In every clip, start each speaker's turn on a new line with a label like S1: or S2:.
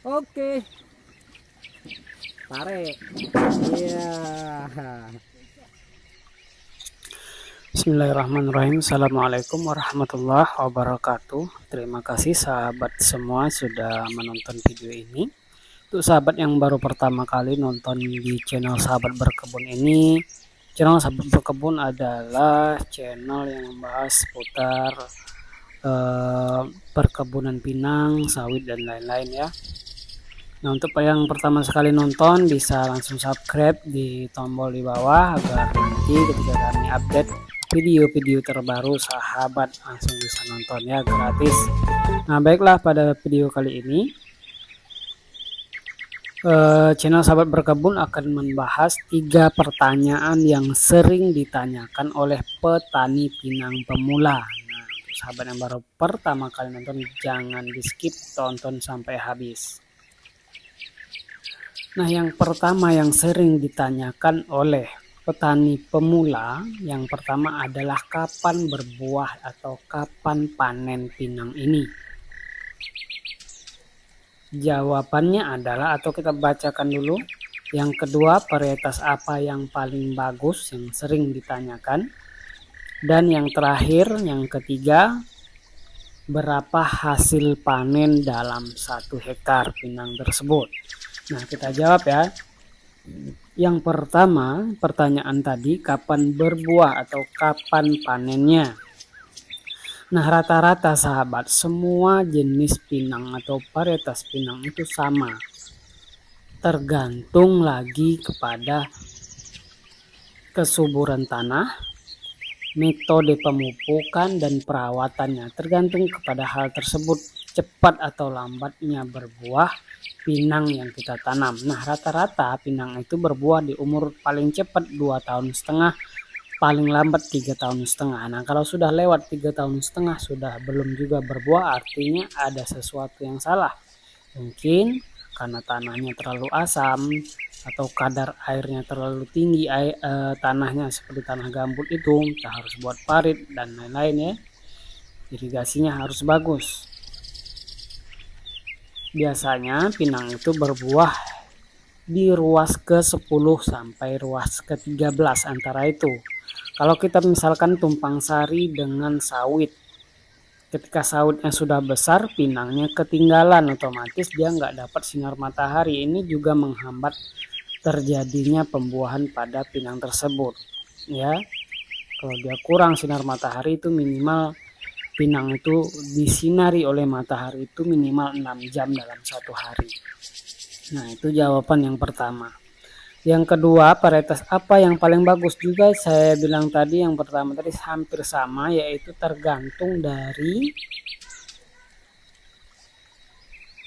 S1: Oke, tarik. Iya. Bismillahirrahmanirrahim. Assalamualaikum warahmatullahi wabarakatuh. Terima kasih sahabat semua sudah menonton video ini. Untuk sahabat yang baru pertama kali nonton di channel Sahabat Berkebun ini, channel Sahabat Berkebun adalah channel yang membahas seputar perkebunan pinang, sawit dan lain-lain ya. Nah, untuk yang pertama sekali nonton bisa langsung subscribe di tombol di bawah agar nanti ketika kami update video-video terbaru sahabat langsung bisa nonton ya, gratis. Nah, baiklah, pada video kali ini channel Sahabat Berkebun akan membahas 3 pertanyaan yang sering ditanyakan oleh petani pinang pemula. Nah, untuk sahabat yang baru pertama kali nonton jangan di skip, tonton sampai habis. Nah, yang pertama yang sering ditanyakan oleh petani pemula, yang pertama adalah kapan berbuah atau kapan panen pinang ini. Jawabannya adalah, atau kita bacakan dulu. Yang kedua, varietas apa yang paling bagus yang sering ditanyakan. Dan yang terakhir, yang ketiga, berapa hasil panen dalam 1 hektar pinang tersebut. Nah, kita jawab ya. Yang pertama, pertanyaan tadi, kapan berbuah atau kapan panennya? Nah, rata-rata sahabat, semua jenis pinang atau varietas pinang itu sama. Tergantung lagi kepada kesuburan tanah, metode pemupukan dan perawatannya. Tergantung kepada hal tersebut, cepat atau lambatnya berbuah pinang yang kita tanam. Nah, rata-rata pinang itu berbuah di umur paling cepat 2,5 tahun, paling lambat 3,5 tahun. Nah, kalau sudah lewat 3,5 tahun sudah belum juga berbuah, artinya ada sesuatu yang salah. Mungkin karena tanahnya terlalu asam atau kadar airnya terlalu tinggi, tanahnya seperti tanah gambut itu, kita harus buat parit dan lain-lain ya. Irigasinya harus bagus. Biasanya pinang itu berbuah di ruas ke-10 sampai ruas ke-13 antara itu. Kalau kita misalkan tumpang sari dengan sawit, ketika sawitnya sudah besar, pinangnya ketinggalan, otomatis dia nggak dapat sinar matahari. Ini juga menghambat terjadinya pembuahan pada pinang tersebut ya. Kalau dia kurang sinar matahari, itu minimal pinang itu disinari oleh matahari itu minimal 6 jam dalam 1 hari. Nah, itu jawaban yang pertama. Yang kedua, varietas apa yang paling bagus? Juga saya bilang tadi, yang pertama tadi hampir sama, yaitu tergantung dari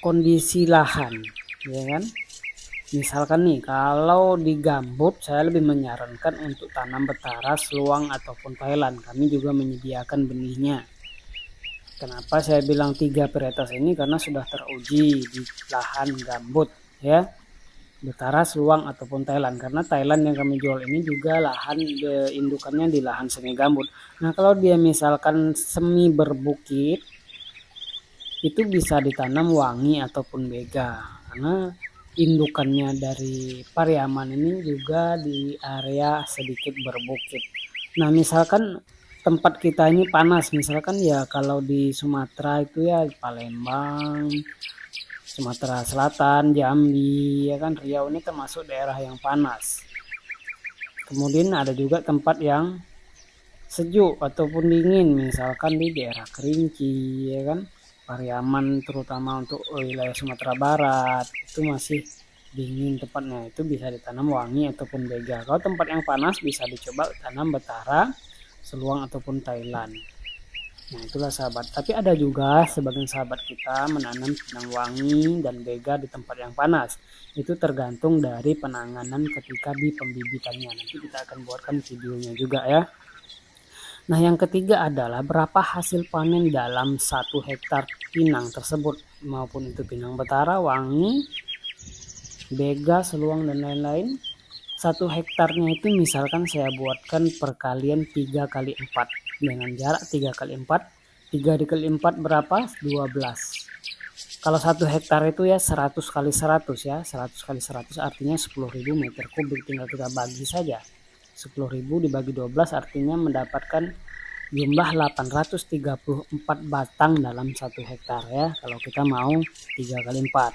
S1: kondisi lahan, ya kan? Misalkan nih, kalau di gambut saya lebih menyarankan untuk tanam betara, seluang ataupun Thailand. Kami juga menyediakan benihnya. Kenapa saya bilang 3 varietas ini? Karena sudah teruji di lahan gambut ya. Betara, seluang ataupun Thailand. Karena Thailand yang kami jual ini juga lahan indukannya di lahan semi gambut. Nah, kalau dia misalkan semi berbukit, itu bisa ditanam wangi ataupun bega. Karena indukannya dari Pariaman ini juga di area sedikit berbukit. Nah, misalkan tempat kita ini panas, misalkan ya kalau di Sumatera itu ya Palembang, Sumatera Selatan, Jambi, ya kan, Riau ini termasuk daerah yang panas. Kemudian ada juga tempat yang sejuk ataupun dingin, misalkan di daerah Kerinci, ya kan, Pariaman, terutama untuk wilayah Sumatera Barat, itu masih dingin tempatnya, itu bisa ditanam wangi ataupun bega. Kalau tempat yang panas bisa dicoba tanam betara, seluang ataupun Thailand. Nah, itulah sahabat. Tapi ada juga sebagian sahabat kita menanam pinang wangi dan bega di tempat yang panas. Itu tergantung dari penanganan ketika di pembibitannya. Nanti kita akan buatkan videonya juga ya. Nah, yang ketiga adalah berapa hasil panen dalam 1 hektar pinang tersebut, maupun itu pinang betara, wangi, bega, seluang dan lain-lain. 1 hektarnya itu misalkan saya buatkan perkalian 3 kali 4 dengan jarak 3 kali 4. 3 dikali 4 berapa? 12. Kalau 1 hektar itu ya 100 kali 100 ya, 100 kali 100 artinya 10.000 meter kubik, tinggal kita bagi saja. 10.000 dibagi 12 artinya mendapatkan jumlah 834 batang dalam 1 hektar ya, kalau kita mau 3 kali 4.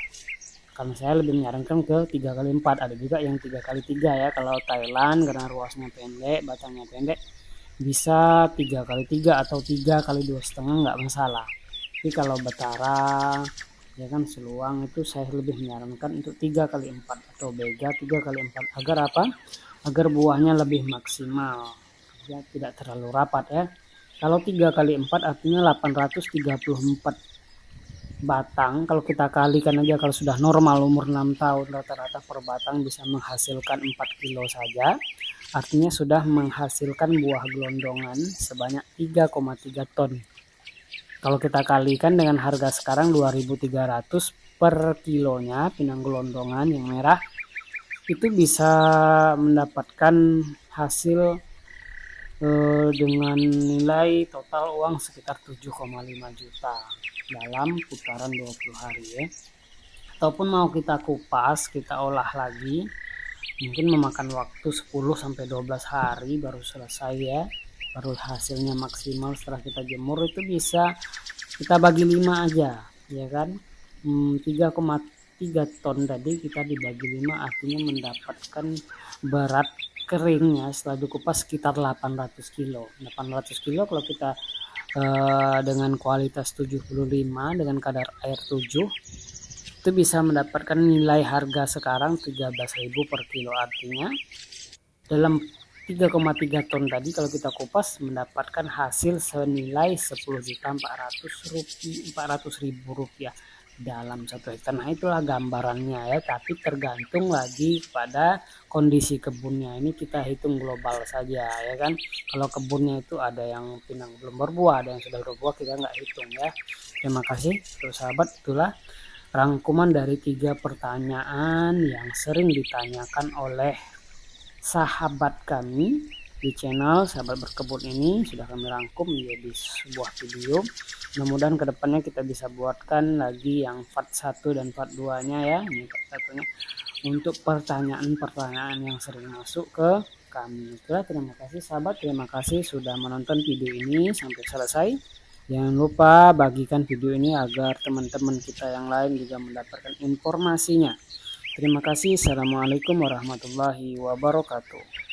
S1: Karena saya lebih menyarankan ke 3 kali 4, ada juga yang 3 kali 3 ya. Kalau Thailand karena ruasnya pendek, batangnya pendek, bisa 3 kali 3 atau 3 kali 2,5 nggak masalah. Tapi kalau Betara ya kan seluang itu saya lebih menyarankan untuk 3 kali 4 atau bega 3 kali 4, agar apa? Agar buahnya lebih maksimal ya, tidak terlalu rapat ya. Kalau 3 kali 4 artinya 834 batang. Kalau kita kalikan aja, kalau sudah normal umur 6 tahun rata-rata per batang bisa menghasilkan 4 kilo saja, artinya sudah menghasilkan buah gelondongan sebanyak 3,3 ton. Kalau kita kalikan dengan harga sekarang 2.300 per kilonya pinang gelondongan yang merah, itu bisa mendapatkan hasil dengan nilai total uang sekitar 7,5 juta dalam putaran 20 hari ya. Ataupun mau kita kupas, kita olah lagi, mungkin memakan waktu 10-12 hari baru selesai ya, baru hasilnya maksimal. Setelah kita jemur itu bisa kita bagi 5 aja ya kan, 3,3 ton tadi kita dibagi 5 artinya mendapatkan berat keringnya setelah dikupas sekitar 800 kilo. 800 kilo kalau kita dengan kualitas 75 dengan kadar air 7 itu bisa mendapatkan nilai harga sekarang 13.000 per kilo, artinya dalam 3,3 ton tadi kalau kita kupas mendapatkan hasil senilai 10.400.000 rupiah dalam 1 hektar. Nah itulah gambarannya ya, tapi tergantung lagi pada kondisi kebunnya. Ini kita hitung global saja ya kan. Kalau kebunnya itu ada yang pinang belum berbuah, ada yang sudah berbuah, kita nggak hitung ya. Terima kasih untuk sahabat, itulah rangkuman dari 3 pertanyaan yang sering ditanyakan oleh sahabat kami di channel Sahabat Berkebun ini. Sudah kami rangkum menjadi sebuah video. Mudah-mudahan kedepannya kita bisa buatkan lagi yang part 1 dan part 2 nya ya. Ini part 1 nya untuk pertanyaan-pertanyaan yang sering masuk ke kami. Terima kasih sahabat, terima kasih sudah menonton video ini sampai selesai. Jangan lupa bagikan video ini agar teman-teman kita yang lain juga mendapatkan informasinya. Terima kasih. Assalamualaikum warahmatullahi wabarakatuh.